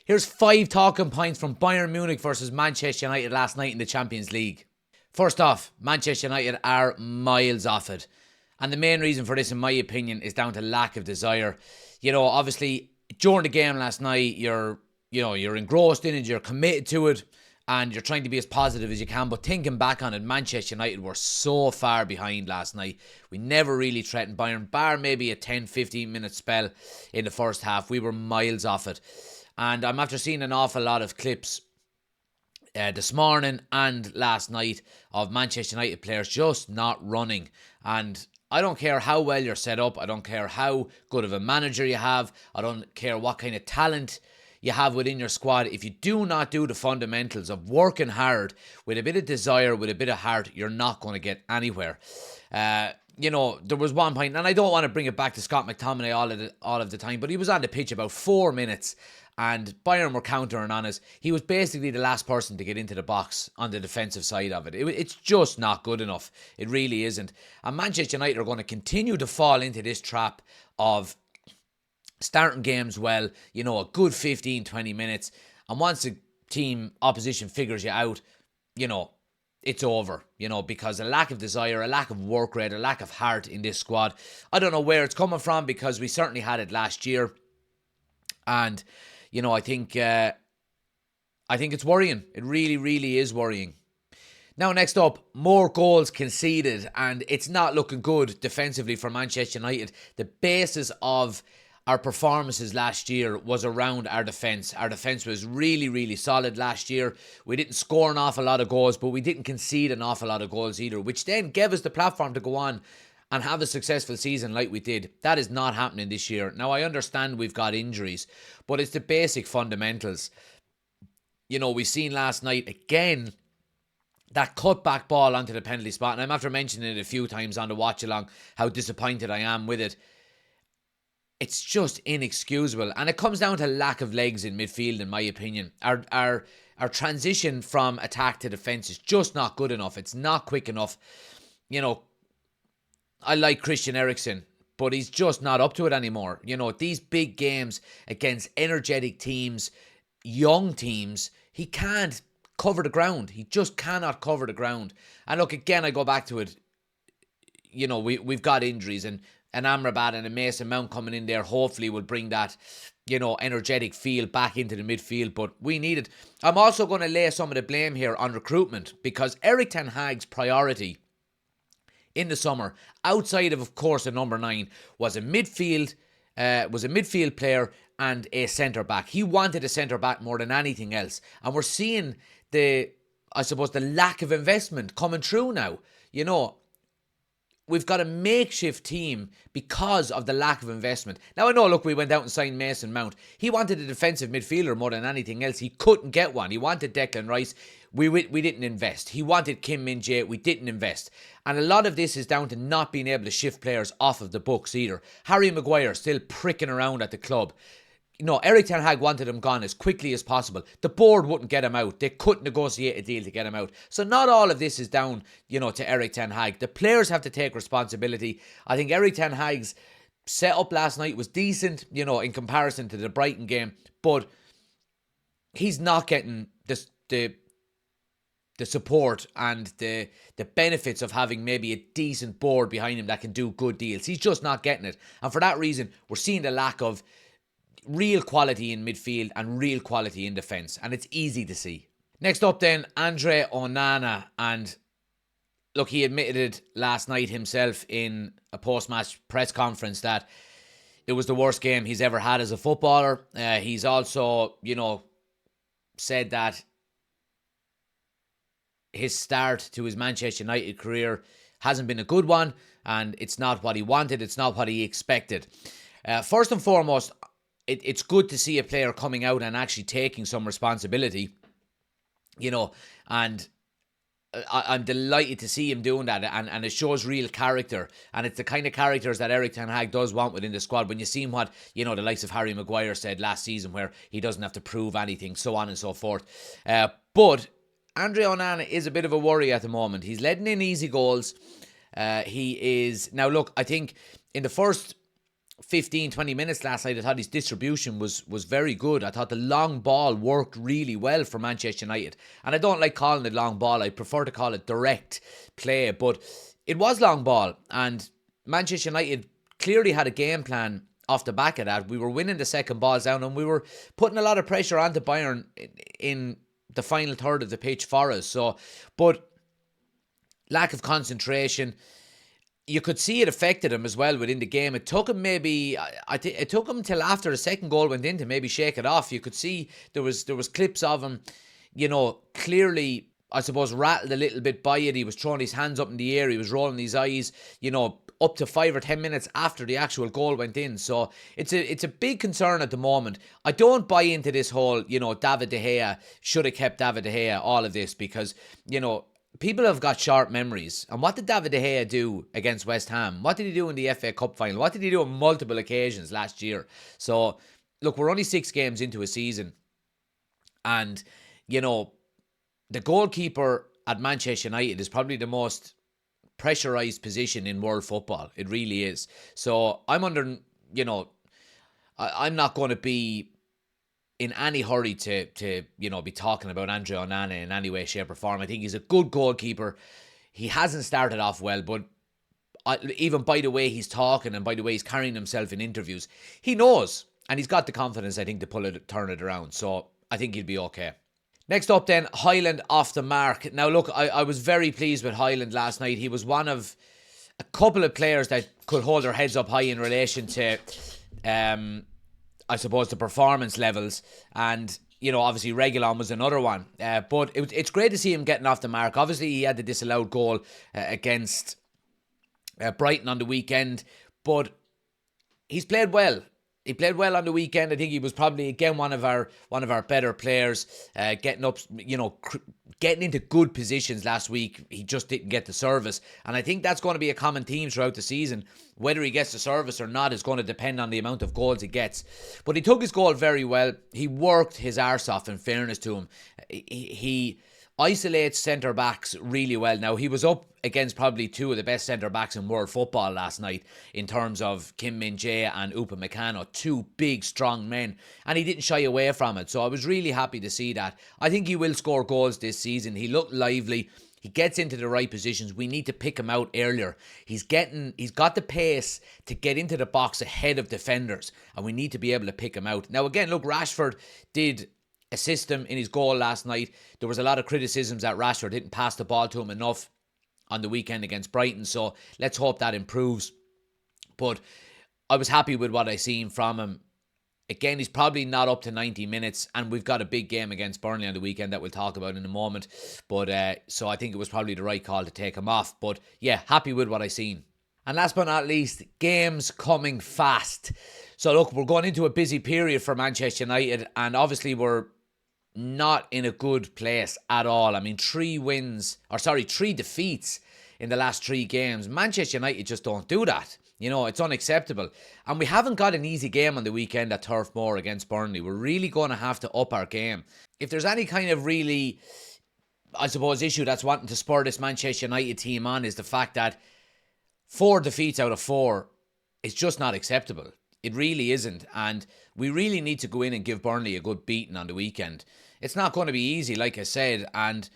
Here's 5 talking points from Bayern Munich versus Manchester United last night in the Champions League. First off, Manchester United are miles off it. And the main reason for this, in my opinion, is down to lack of desire. Obviously, during the game last night, you're engrossed in it, you're committed to it, and you're trying to be as positive as you can. But thinking back on it, Manchester United were so far behind last night. We never really threatened Bayern, bar maybe a 10-15 minute spell in the first half. We were miles off it. And I'm after seeing an awful lot of clips this morning and last night of Manchester United players just not running. And I don't care how well you're set up. I don't care how good of a manager you have. I don't care what kind of talent you have within your squad. If you do not do the fundamentals of working hard with a bit of desire, with a bit of heart, you're not going to get anywhere. There was one point, and I don't want to bring it back to Scott McTominay all of the time, but he was on the pitch about 4 minutes, and Bayern were countering on us. He was basically the last person to get into the box on the defensive side of it. It's just not good enough. It really isn't. And Manchester United are going to continue to fall into this trap of starting games well, a good 15-20 minutes. And once the opposition figures you out, it's over, because a lack of desire, a lack of work rate, a lack of heart in this squad. I don't know where it's coming from, because we certainly had it last year. And, I think it's worrying. It really, really is worrying. Now, next up, more goals conceded, and it's not looking good defensively for Manchester United. The basis of our performances last year was around our defence. Our defence was really, really solid last year. We didn't score an awful lot of goals, but we didn't concede an awful lot of goals either, which then gave us the platform to go on and have a successful season like we did. That is not happening this year. Now, I understand we've got injuries, but it's the basic fundamentals. We've seen last night, again, that cutback ball onto the penalty spot, and I'm after mentioning it a few times on the watch-along, how disappointed I am with it. It's just inexcusable, and it comes down to lack of legs in midfield, in my opinion. Our transition from attack to defence is just not good enough. It's not quick enough. I like Christian Eriksen, but he's just not up to it anymore. These big games against energetic teams, young teams, he can't cover the ground. He just cannot cover the ground. And look, again, I go back to it. We've got injuries, and an Amrabat and a Mason Mount coming in there hopefully will bring that, energetic feel back into the midfield, but we need it. I'm also going to lay some of the blame here on recruitment, because Erik ten Hag's priority in the summer, outside of course, a number 9, was a midfield player and a centre-back. He wanted a centre-back more than anything else. And we're seeing the lack of investment coming through now. We've got a makeshift team because of the lack of investment. Now, I know, look, we went out and signed Mason Mount. He wanted a defensive midfielder more than anything else. He couldn't get one. He wanted Declan Rice. We didn't invest. He wanted Kim Min-jae. We didn't invest. And a lot of this is down to not being able to shift players off of the books either. Harry Maguire still pricking around at the club. Erik ten Hag wanted him gone as quickly as possible. The board wouldn't get him out. They couldn't negotiate a deal to get him out. So not all of this is down, to Erik ten Hag. The players have to take responsibility. I think Erik ten Hag's setup last night was decent, in comparison to the Brighton game, but he's not getting the support and the benefits of having maybe a decent board behind him that can do good deals. He's just not getting it. And for that reason, we're seeing the lack of real quality in midfield and real quality in defence, and it's easy to see. Next up then, Andre Onana, and look, he admitted it last night himself in a post-match press conference that it was the worst game he's ever had as a footballer. He's also, said that his start to his Manchester United career hasn't been a good one, and it's not what he wanted, it's not what he expected. First and foremost, it's good to see a player coming out and actually taking some responsibility, and I'm delighted to see him doing that, and it shows real character, and it's the kind of characters that Erik ten Hag does want within the squad. When you see what, the likes of Harry Maguire said last season, where he doesn't have to prove anything, so on and so forth. But Andre Onana is a bit of a worry at the moment. He's letting in easy goals. He is, now look, I think in the first 15, 20 minutes last night, I thought his distribution was very good. I thought the long ball worked really well for Manchester United. And I don't like calling it long ball. I prefer to call it direct play. But it was long ball. And Manchester United clearly had a game plan off the back of that. We were winning the second balls down and we were putting a lot of pressure onto Bayern in the final third of the pitch for us. So, but lack of concentration, you could see it affected him as well within the game. It took him maybe, I think it took him till after the second goal went in to maybe shake it off. You could see there was clips of him, clearly, I suppose, rattled a little bit by it. He was throwing his hands up in the air. He was rolling his eyes, up to 5 or 10 minutes after the actual goal went in. So it's a big concern at the moment. I don't buy into this whole, David De Gea, should have kept David De Gea, all of this, because, people have got sharp memories. And what did David De Gea do against West Ham? What did he do in the FA Cup final? What did he do on multiple occasions last year? So, look, we're only 6 games into a season. And, the goalkeeper at Manchester United is probably the most pressurised position in world football. It really is. So, I'm not going to be in any hurry to be talking about Andre Onana in any way, shape or form. I think he's a good goalkeeper. He hasn't started off well, but even by the way he's talking and by the way he's carrying himself in interviews, he knows, and he's got the confidence, I think, to turn it around. So I think he'll be okay. Next up then, Højlund off the mark. Now look, I was very pleased with Højlund last night. He was one of a couple of players that could hold their heads up high in relation to I suppose the performance levels, and obviously Reguilon was another one, but it's great to see him getting off the mark. Obviously he had the disallowed goal against Brighton on the weekend, but he's played well. He played well on the weekend. I think he was probably again one of our better players, getting up, getting into good positions last week. He just didn't get the service, and I think that's going to be a common theme throughout the season. Whether he gets the service or not is going to depend on the amount of goals he gets. But he took his goal very well. He worked his arse off, in fairness to him. He isolates centre-backs really well. Now, he was up against probably 2 of the best centre-backs in world football last night in terms of Kim Min-jae and Upamecano, 2 big, strong men, and he didn't shy away from it. So I was really happy to see that. I think he will score goals this season. He looked lively. He gets into the right positions. We need to pick him out earlier. He's got the pace to get into the box ahead of defenders, and we need to be able to pick him out. Now, again, look, Rashford did assist him in his goal last night. There was a lot of criticisms that Rashford didn't pass the ball to him enough on the weekend against Brighton, so let's hope that improves. But I was happy with what I seen from him. Again, he's probably not up to 90 minutes, and we've got a big game against Burnley on the weekend that we'll talk about in a moment. But so I think it was probably the right call to take him off. But yeah, happy with what I seen. And last but not least, games coming fast. So look, we're going into a busy period for Manchester United, and obviously we're not in a good place at all. I mean, 3 defeats in the last 3 games. Manchester United just don't do that. It's unacceptable. And we haven't got an easy game on the weekend at Turf Moor against Burnley. We're really going to have to up our game. If there's any kind of really, I suppose, issue that's wanting to spur this Manchester United team on, is the fact that 4 defeats out of 4 is just not acceptable. It really isn't. And we really need to go in and give Burnley a good beating on the weekend. It's not going to be easy, like I said. And,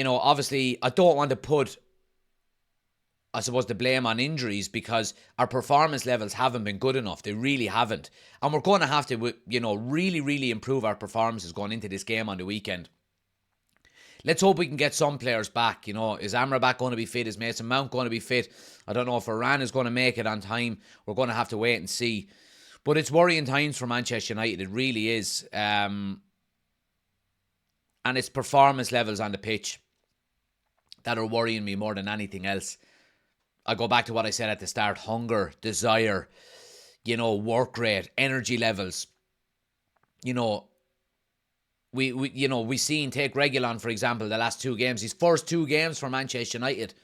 obviously, I don't want to put, I suppose, the blame on injuries, because our performance levels haven't been good enough. They really haven't. And we're going to have to, really, really improve our performances going into this game on the weekend. Let's hope we can get some players back. Is Amrabat going to be fit? Is Mason Mount going to be fit? I don't know if Varane is going to make it on time. We're going to have to wait and see. But it's worrying times for Manchester United. It really is. And it's performance levels on the pitch that are worrying me more than anything else. I go back to what I said at the start: hunger, desire, work rate, energy levels. We seen, take Reguilon for example, the last 2 games, his first 2 games for Manchester United.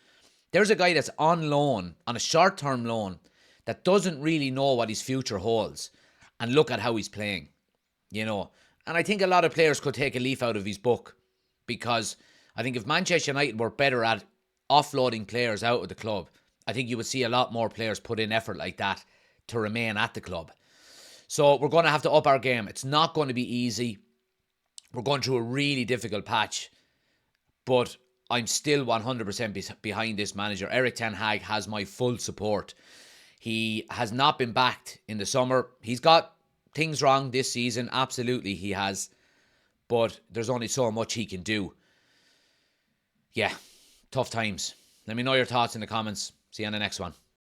There's a guy that's on loan, on a short-term loan, that doesn't really know what his future holds, and look at how he's playing. And I think a lot of players could take a leaf out of his book, because I think if Manchester United were better at offloading players out of the club, I think you would see a lot more players put in effort like that to remain at the club. So we're going to have to up our game. It's not going to be easy. We're going through a really difficult patch. But I'm still 100% behind this manager. Erik ten Hag has my full support. He has not been backed in the summer. He's got things wrong this season. Absolutely, he has. But there's only so much he can do. Yeah, tough times. Let me know your thoughts in the comments. See you on the next one.